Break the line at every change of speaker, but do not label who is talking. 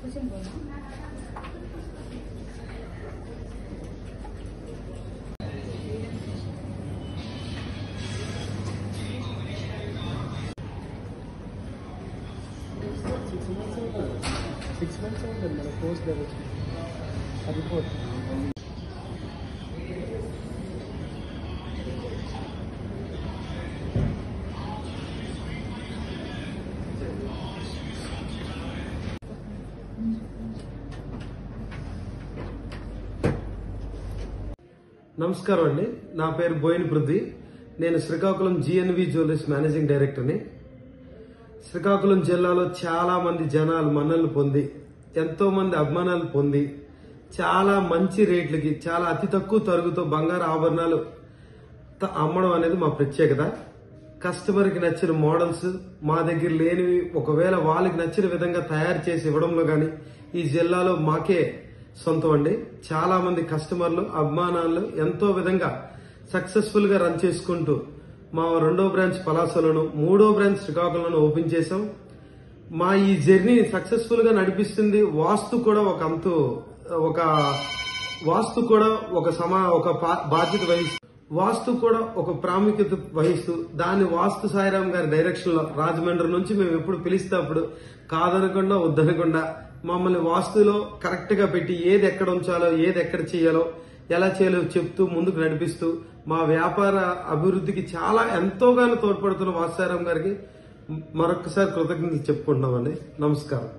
6 months ఉందండి మన course దగ్గర అది
నమస్కారం అండి. నా పేరు బోయిన పృథ్వీ. నేను శ్రీకాకుళం జిఎన్వి జ్యువెలర్స్ మేనేజింగ్ డైరెక్టర్ని. శ్రీకాకుళం జిల్లాలో చాలా మంది జనాలు మన్ననలు పొంది, ఎంతో మంది అభిమానాలు పొంది, చాలా మంచి రేట్లకి చాలా అతి తక్కువ తరుగుతో బంగారు ఆభరణాలు అమ్మడం అనేది మా ప్రత్యేకత. కస్టమర్కి నచ్చిన మోడల్స్ మా దగ్గర లేనివి ఒకవేళ వాళ్ళకి నచ్చిన విధంగా తయారు చేసి ఇవ్వడంలో గానీ ఈ జిల్లాలో మాకే సొంతం అండి. చాలా మంది కస్టమర్లు అభిమానాలు ఎంతో విధంగా సక్సెస్ఫుల్ గా రన్ చేసుకుంటూ మా 2వ బ్రాంచ్ పలాసలోను 3వ బ్రాంచ్ శ్రీకాకుళంలో ఓపెన్ చేశాం. మా ఈ జర్నీ సక్సెస్ఫుల్ గా నడిపిస్తుంది వాస్తు కూడా ఒక బాధ్యత వహిస్తూ, వాస్తు కూడా ఒక ప్రాముఖ్యత వహిస్తూ, దాన్ని వాస్తు సాయిరామ్ గారి డైరెక్షన్ లో రాజమండ్రి నుంచి మేము ఎప్పుడు పిలిస్తే అప్పుడు కాదనకుండా వద్దనకుండా మమ్మల్ని వాస్తులో కరెక్ట్ గా పెట్టి ఏది ఎక్కడ ఉంచాలో, ఏది ఎక్కడ చేయాలో, ఎలా చేయాలో చెప్తూ ముందుకు నడిపిస్తూ మా వ్యాపార అభివృద్ధికి చాలా ఎంతోగానో తోడ్పడుతున్న వాస్తు సాయిరామ్ గారికి మరొకసారి కృతజ్ఞతలు చెప్పుకుంటున్నామండి. నమస్కారం.